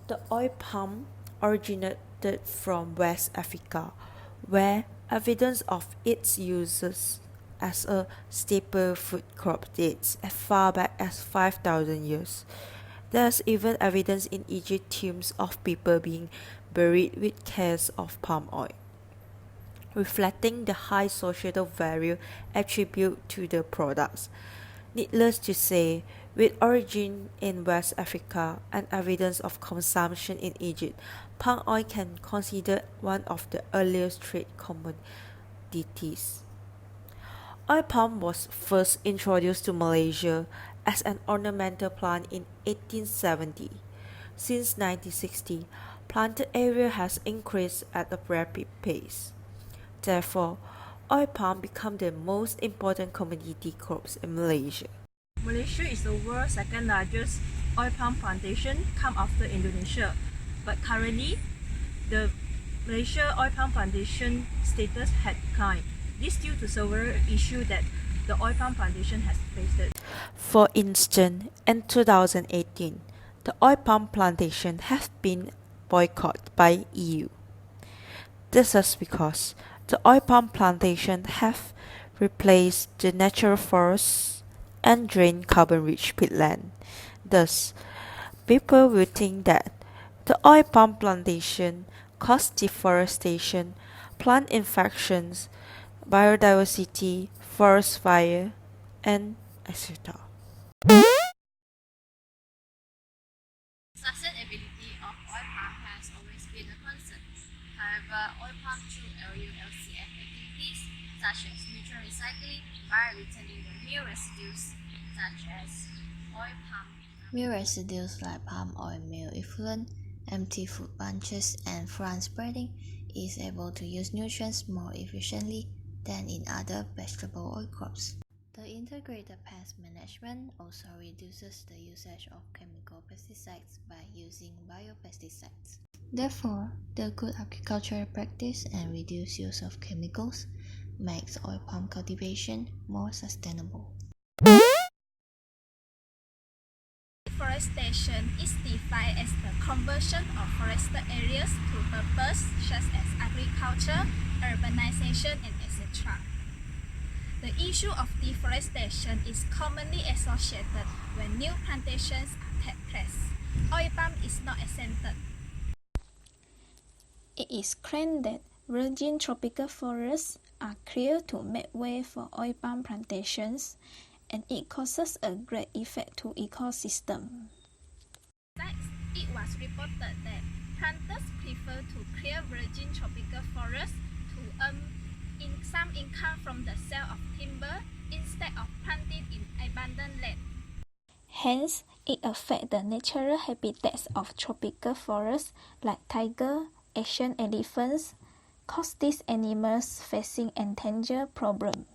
The oil palm originated from West Africa, where evidence of its uses as a staple food crop dates as far back as 5,000 years. There's even evidence in Egypt tombs of people being buried with cases of palm oil, reflecting the high societal value attributed to the products. Needless to say, with origin in West Africa and evidence of consumption in Egypt, palm oil can consider one of the earliest trade commodities. Oil palm was first introduced to Malaysia as an ornamental plant in 1870. Since 1960, planted area has increased at a rapid pace. Therefore, oil palm became the most important commodity crops in Malaysia. Malaysia is the world's second largest oil palm plantation, come after Indonesia. But currently, the Malaysia oil palm plantation status had declined. This due to several issues that the oil palm plantation has faced. For instance, in 2018, the oil palm plantation have been boycotted by EU. This is because the oil palm plantation have replaced the natural forests and drained carbon-rich peatland. Thus, people will think that the oil palm plantation caused deforestation, plant infections, biodiversity, forest fire, and etc. Sustainability of oil palm has always been a concern. However, oil palm through LULCF activities such as mutual recycling by returning the meal residues such as oil palm. Meal residues like palm oil meal effluent, empty fruit bunches, and fronds spreading is able to use nutrients more efficiently than in other vegetable oil crops. The integrated pest management also reduces the usage of chemical pesticides by using biopesticides. Therefore, the good agricultural practice and reduced use of chemicals makes oil palm cultivation more sustainable. Deforestation is defined as the conversion of forested areas to purposes such as agriculture, urbanization, and etc. The issue of deforestation is commonly associated when new plantations take place. Oil palm is not exempted. It is claimed that virgin tropical forests are cleared to make way for oil palm plantations, and it causes a great effect to ecosystem. Besides, it was reported that planters prefer to clear virgin tropical forests to earn some income from the sale of timber instead of planting in abandoned land. Hence, it affects the natural habitats of tropical forests like tiger, Asian elephants, cause these animals facing endangered problems.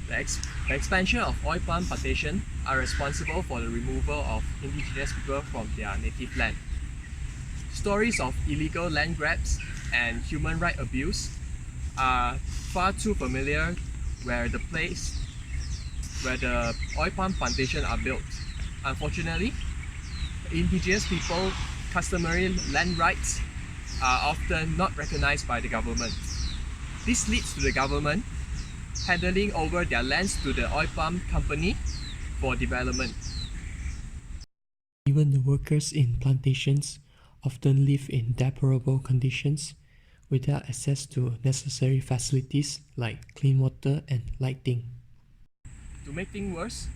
The expansion of oil palm plantation are responsible for the removal of indigenous people from their native land. Stories of illegal land grabs and human rights abuse are far too familiar where the place where the oil palm plantation are built. Unfortunately, indigenous people customary land rights are often not recognized by the government. This leads to the government handing over their lands to the oil palm company for development. Even the workers in plantations often live in deplorable conditions without access to necessary facilities like clean water and lighting. To make things worse,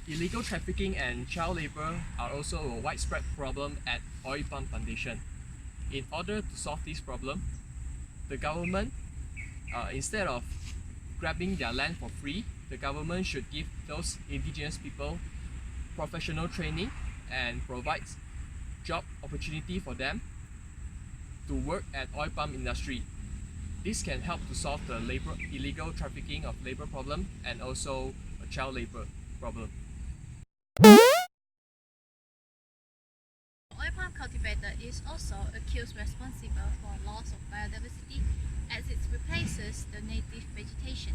illegal trafficking and child labor are also a widespread problem at oil palm plantation. In order to solve this problem, the government, instead of grabbing their land for free, the government should give those indigenous people professional training and provide job opportunity for them to work at oil palm industry. This can help to solve the illegal trafficking of labor problem and also a child labor problem. Oil palm cultivator is also accused responsible for loss of biodiversity as it replaces versus the native vegetation.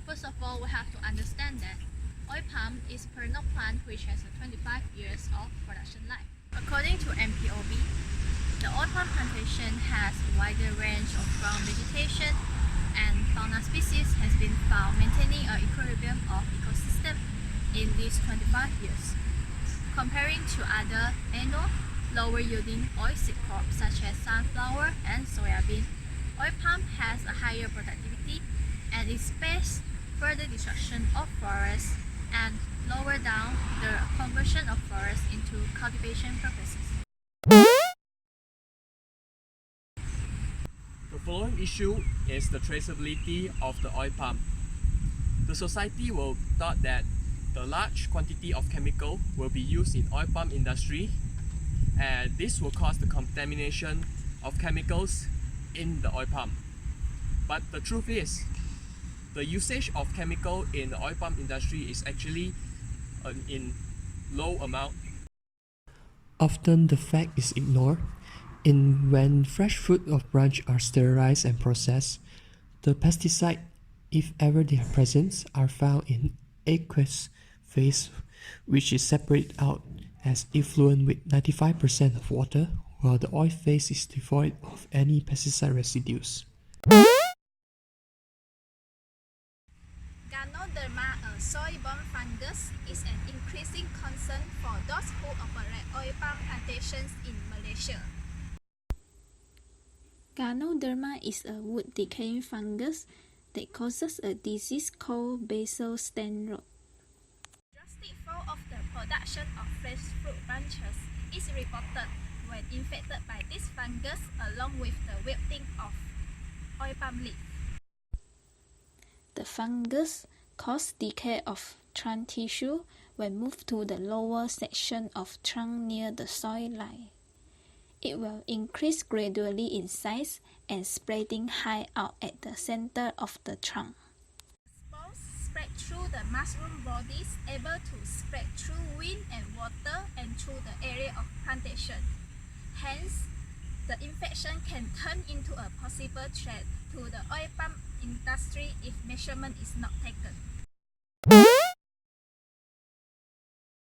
First of all, we have to understand that oil palm is a perennial plant which has a 25 years of production life. According to MPOB, the oil palm plantation has a wider range of ground vegetation, and fauna species has been found maintaining an equilibrium of ecosystem in these 25 years. Comparing to other annual, lower yielding oilseed crops such as sunflower and soybean, oil palm has a higher productivity and it spares further destruction of forests and lower down the conversion of forests into cultivation purposes. The following issue is the traceability of the oil palm. The society will thought that the large quantity of chemical will be used in oil palm industry, and this will cause the contamination of chemicals in the oil palm. But the truth is, the usage of chemical in the oil palm industry is actually in low amount. Often the fact is ignored. When fresh fruit or branch are sterilized and processed, the pesticide, if ever they are present, are found in aqueous phase, which is separated out as effluent with 95% of water, while the oil phase is devoid of any pesticide residues. Ganoderma, a soil-borne fungus, is an increasing concern for those who operate oil palm plantations in Malaysia. Ganoderma is a wood-decaying fungus that causes a disease called basal stand rot. Drastic fall of the production of fresh fruit branches is reported when infected by this fungus along with the wilting of oil palm leaf. The fungus causes decay of trunk tissue when moved to the lower section of trunk near the soil line. It will increase gradually in size and spreading high out at the center of the trunk. Spores spread through the mushroom bodies, able to spread through wind and water and through the area of plantation. Hence, the infection can turn into a possible threat to the oil palm industry if measurement is not taken.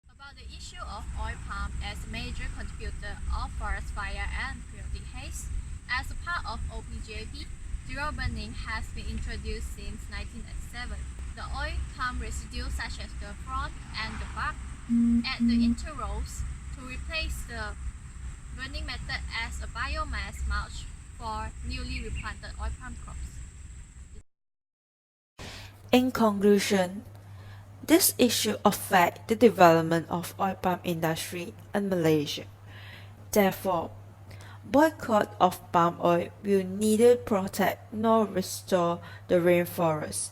About the issue of oil palm as a major contributor of forest fire and periodic haze, as a part of OPGAP, zero burning has been introduced since 1987. The oil palm residues such as the frond and the bark at the interrows to replace the burning method as a biomass mulch for newly replanted oil palm crops. In conclusion, this issue affects the development of oil palm industry in Malaysia. Therefore, boycott of palm oil will neither protect nor restore the rainforest,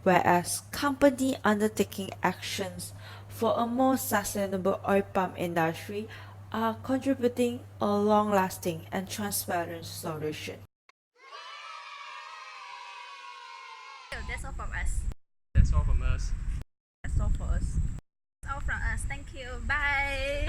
whereas companies undertaking actions for a more sustainable oil palm industry are contributing a long-lasting and transparent solution. That's all from us. That's all from us. That's all for us. That's all from us. Thank you. Bye.